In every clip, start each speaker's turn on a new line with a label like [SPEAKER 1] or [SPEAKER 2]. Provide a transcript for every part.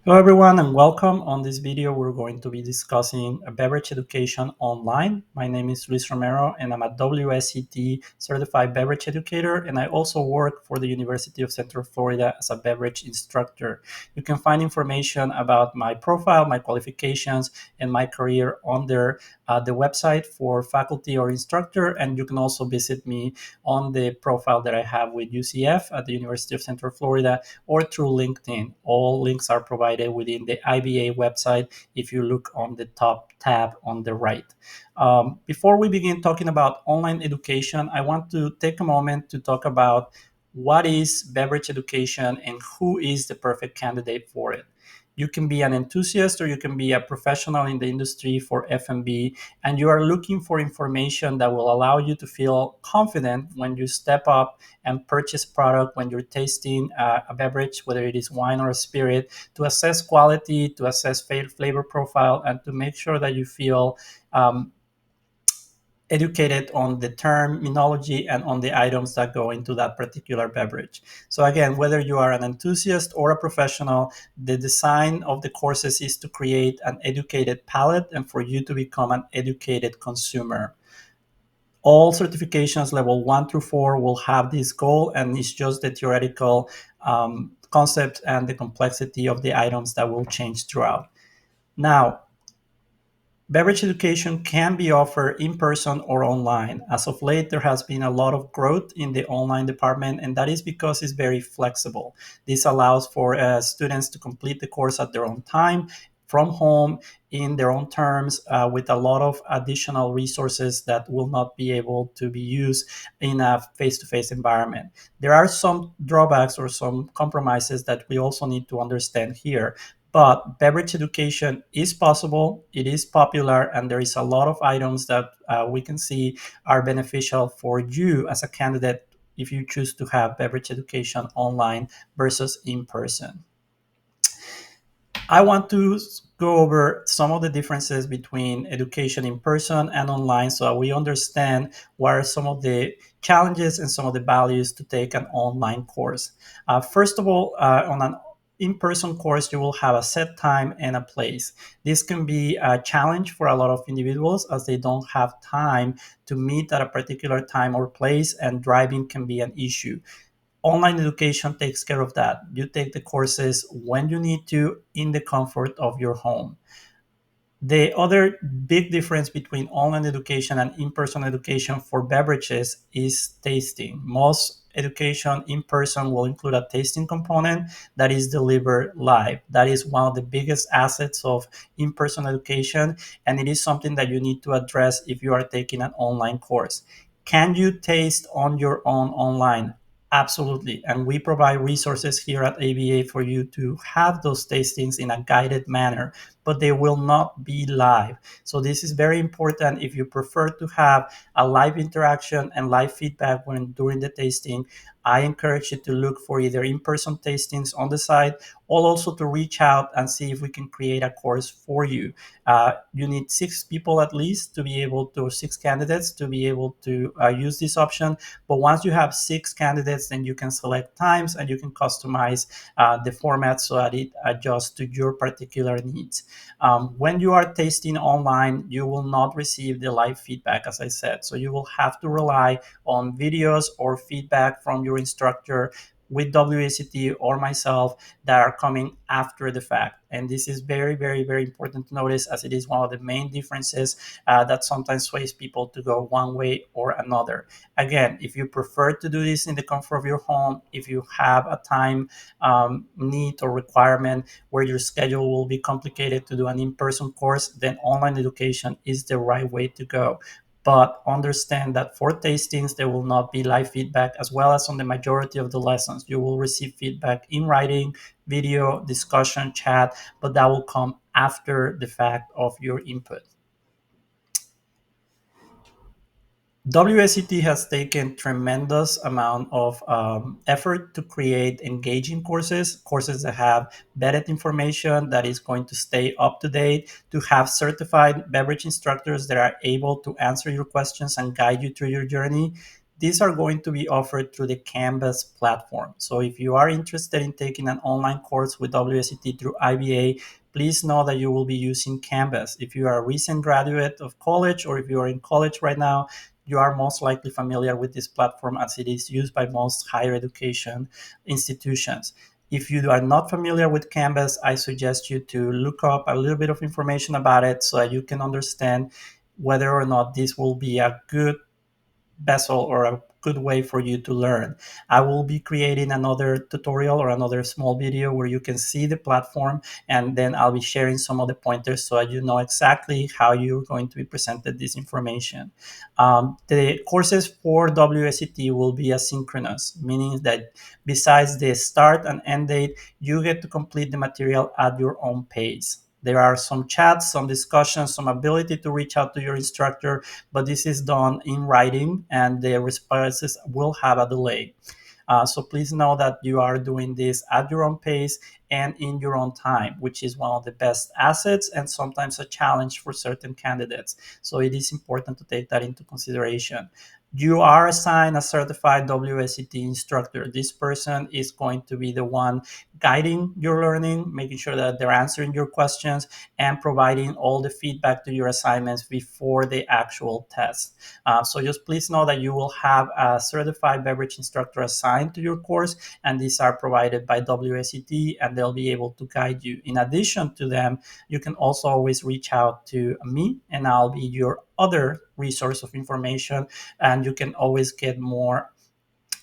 [SPEAKER 1] Hello everyone and welcome. On this video, we're going to be discussing a beverage education online. My name is Luis Romero and I'm a WSET certified beverage educator, and I also work for the University of Central Florida as a beverage instructor. You can find information about my profile, my qualifications, and my career under the website for faculty or instructor, and you can also visit me on the profile that I have with UCF at the University of Central Florida or through LinkedIn. All links are provided within the IBA website if you look on the top tab on the right. Before we begin talking about online education, I want to take a moment to talk about what is beverage education and who is the perfect candidate for it. You can be an enthusiast or you can be a professional in the industry for F&B, and you are looking for information that will allow you to feel confident when you step up and purchase product, when you're tasting a beverage, whether it is wine or a spirit, to assess quality, to assess flavor profile, and to make sure that you feel educated on the terminology and on the items that go into that particular beverage. So again, whether you are an enthusiast or a professional, the design of the courses is to create an educated palate and for you to become an educated consumer. All certifications level 1 through 4 will have this goal, and it's just the theoretical concept and the complexity of the items that will change throughout. Now, beverage education can be offered in person or online. As of late, there has been a lot of growth in the online department, and that is because it's very flexible. This allows for students to complete the course at their own time, from home, in their own terms, with a lot of additional resources that will not be able to be used in a face-to-face environment. There are some drawbacks or some compromises that we also need to understand here. But beverage education is possible, it is popular, and there is a lot of items that we can see are beneficial for you as a candidate if you choose to have beverage education online versus in person. I want to go over some of the differences between education in person and online so we understand what are some of the challenges and some of the values to take an online course. First of all, on an in-person course, you will have a set time and a place. This can be a challenge for a lot of individuals as they don't have time to meet at a particular time or place, and driving can be an issue. Online education takes care of that. You take the courses when you need to in the comfort of your home. The other big difference between online education and in-person education for beverages is tasting. Most education in person will include a tasting component that is delivered live. That is one of the biggest assets of in-person education, and it is something that you need to address if you are taking an online course. Can you taste on your own online? Absolutely. And we provide resources here at ABA for you to have those tastings in a guided manner, but they will not be live. So this is very important. If you prefer to have a live interaction and live feedback when during the tasting, I encourage you to look for either in-person tastings on the site, or also to reach out and see if we can create a course for you. You need 6 people at least to be able to, or 6 candidates to be able to use this option. But once you have 6 candidates, then you can select times and you can customize the format so that it adjusts to your particular needs. When you are tasting online, you will not receive the live feedback, as I said. So you will have to rely on videos or feedback from your instructor with WSET or myself that are coming after the fact. And this is very, very, very important to notice, as it is one of the main differences that sometimes sways people to go one way or another. Again, if you prefer to do this in the comfort of your home, if you have a time need or requirement where your schedule will be complicated to do an in-person course, then online education is the right way to go. But understand that for tastings, there will not be live feedback, as well as on the majority of the lessons. You will receive feedback in writing, video, discussion, chat, but that will come after the fact of your input. WSET has taken tremendous amount of effort to create engaging courses that have vetted information that is going to stay up to date, to have certified beverage instructors that are able to answer your questions and guide you through your journey. These are going to be offered through the Canvas platform. So if you are interested in taking an online course with WSET through IBA, please know that you will be using Canvas. If you are a recent graduate of college, or if you are in college right now, you are most likely familiar with this platform, as it is used by most higher education institutions. If you are not familiar with Canvas, I suggest you to look up a little bit of information about it so that you can understand whether or not this will be a good vessel or a good way for you to learn. I will be creating another tutorial or another small video where you can see the platform, and then I'll be sharing some of the pointers so that you know exactly how you're going to be presented this information. The courses for WSET will be asynchronous, meaning that besides the start and end date, you get to complete the material at your own pace. There are some chats, some discussions, some ability to reach out to your instructor, but this is done in writing and the responses will have a delay. So please know that you are doing this at your own pace and in your own time, which is one of the best assets and sometimes a challenge for certain candidates. So it is important to take that into consideration. You are assigned a certified WSET instructor. This person is going to be the one guiding your learning, making sure that they're answering your questions and providing all the feedback to your assignments before the actual test. So just please know that you will have a certified beverage instructor assigned to your course, and these are provided by WSET, and they'll be able to guide you. In addition to them, you can also always reach out to me, and I'll be your other resource of information, and you can always get more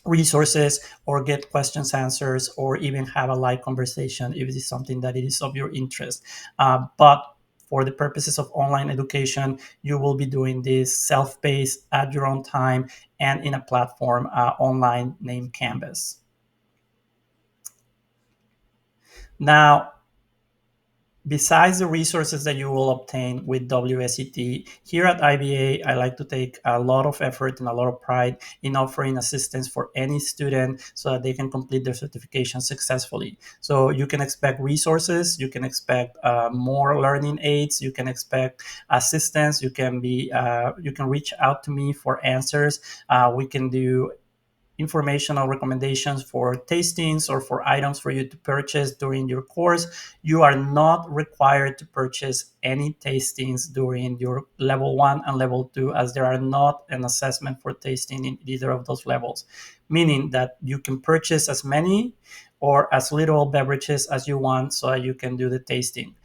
[SPEAKER 1] resources or get questions answers or even have a live conversation if it is something that it is of your interest. But for the purposes of online education, you will be doing this self-paced at your own time and in a platform online named Canvas. Now, besides the resources that you will obtain with WSET, here at IBA, I like to take a lot of effort and a lot of pride in offering assistance for any student so that they can complete their certification successfully. So you can expect resources, you can expect more learning aids, you can expect assistance, you can reach out to me for answers. We can do informational recommendations for tastings or for items for you to purchase during your course. You are not required to purchase any tastings during your level 1 and level 2, as there are not an assessment for tasting in either of those levels, meaning that you can purchase as many or as little beverages as you want so that you can do the tasting.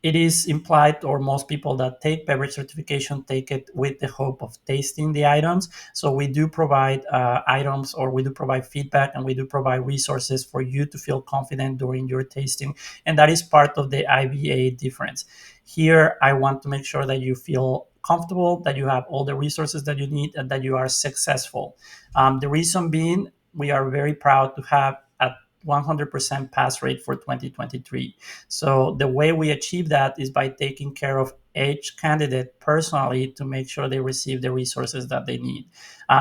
[SPEAKER 1] It is implied, or most people that take beverage certification take it with the hope of tasting the items. So we do provide items, or we do provide feedback, and we do provide resources for you to feel confident during your tasting. And that is part of the IBA difference. Here, I want to make sure that you feel comfortable, that you have all the resources that you need, and that you are successful. The reason being, we are very proud to have a 100% pass rate for 2023. So the way we achieve that is by taking care of each candidate personally to make sure they receive the resources that they need.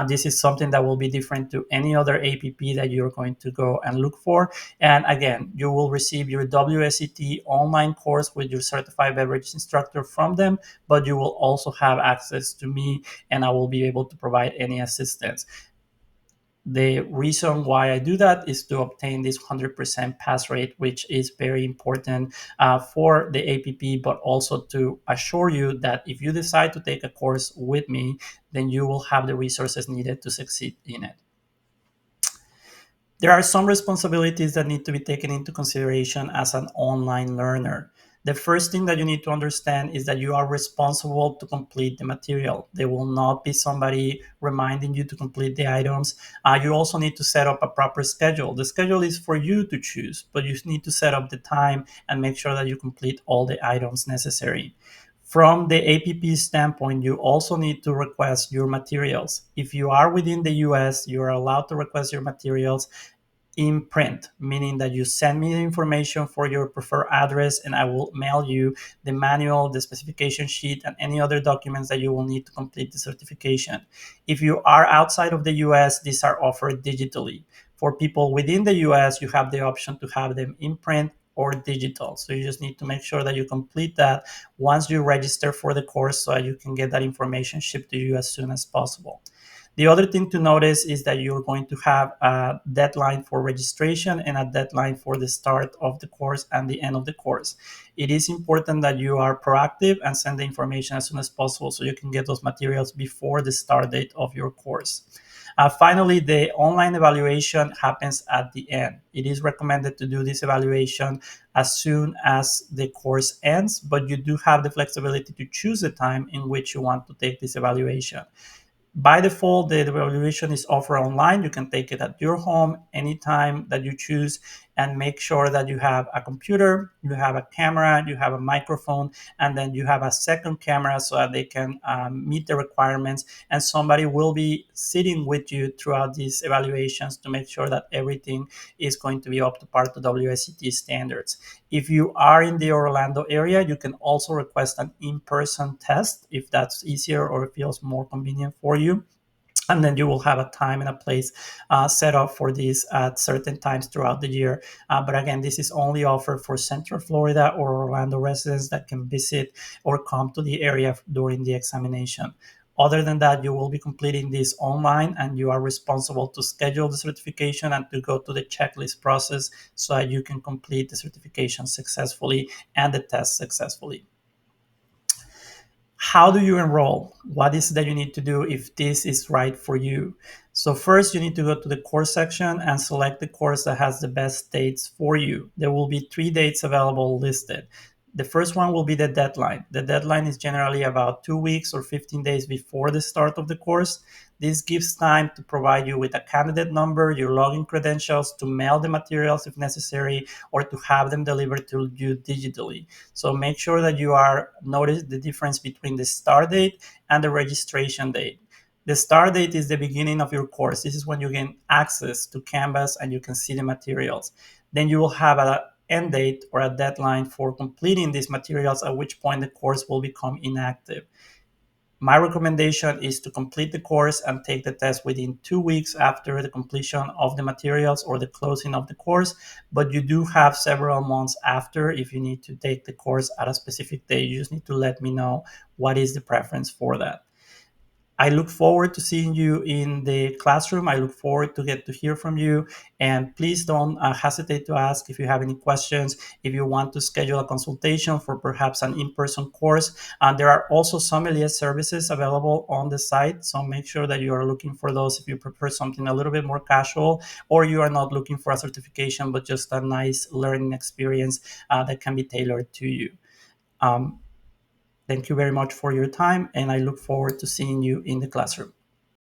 [SPEAKER 1] This is something that will be different to any other APP that you're going to go and look for. And again, you will receive your WSET online course with your certified beverage instructor from them, but you will also have access to me, and I will be able to provide any assistance. The reason why I do that is to obtain this 100% pass rate, which is very important for the APP, but also to assure you that if you decide to take a course with me, then you will have the resources needed to succeed in it. There are some responsibilities that need to be taken into consideration as an online learner. The first thing that you need to understand is that you are responsible to complete the material. There will not be somebody reminding you to complete the items. You also need to set up a proper schedule. The schedule is for you to choose, but you need to set up the time and make sure that you complete all the items necessary. From the APP standpoint, you also need to request your materials. If you are within the US, you are allowed to request your materials in print, meaning that you send me the information for your preferred address and I will mail you the manual, the specification sheet, and any other documents that you will need to complete the certification. If you are outside of the US, these are offered digitally. For people within the US, you have the option to have them in print or digital. So you just need to make sure that you complete that once you register for the course so that you can get that information shipped to you as soon as possible. The other thing to notice is that you're going to have a deadline for registration and a deadline for the start of the course and the end of the course. It is important that you are proactive and send the information as soon as possible so you can get those materials before the start date of your course. Finally, the online evaluation happens at the end. It is recommended to do this evaluation as soon as the course ends, but you do have the flexibility to choose the time in which you want to take this evaluation. By default, the evaluation is offered online. You can take it at your home anytime that you choose, and make sure that you have a computer, you have a camera, you have a microphone, and then you have a second camera so that they can meet the requirements. And somebody will be sitting with you throughout these evaluations to make sure that everything is going to be up to par to WSET standards. If you are in the Orlando area, you can also request an in-person test if that's easier or feels more convenient for you. And then you will have a time and a place set up for these at certain times throughout the year. But again, this is only offered for Central Florida or Orlando residents that can visit or come to the area during the examination. Other than that, you will be completing this online, and you are responsible to schedule the certification and to go to the checklist process so that you can complete the certification successfully and the test successfully. How do you enroll? What is that you need to do if this is right for you? So first, you need to go to the course section and select the course that has the best dates for you. There will be 3 dates available listed. The first one will be the deadline. The deadline is generally about 2 weeks or 15 days before the start of the course. This gives time to provide you with a candidate number, your login credentials, to mail the materials if necessary, or to have them delivered to you digitally. So make sure that you are notice the difference between the start date and the registration date. The start date is the beginning of your course. This is when you gain access to Canvas and you can see the materials. Then you will have a end date or a deadline for completing these materials, at which point the course will become inactive. My recommendation is to complete the course and take the test within 2 weeks after the completion of the materials or the closing of the course, but you do have several months after if you need to take the course at a specific day. You just need to let me know what is the preference for that. I look forward to seeing you in the classroom. I look forward to get to hear from you. And please don't hesitate to ask if you have any questions, if you want to schedule a consultation for perhaps an in-person course. There are also Sommelier services available on the site. So make sure that you are looking for those if you prefer something a little bit more casual, or you are not looking for a certification, but just a nice learning experience that can be tailored to you. Um, Thank you very much for your time, and I look forward to seeing you in the classroom.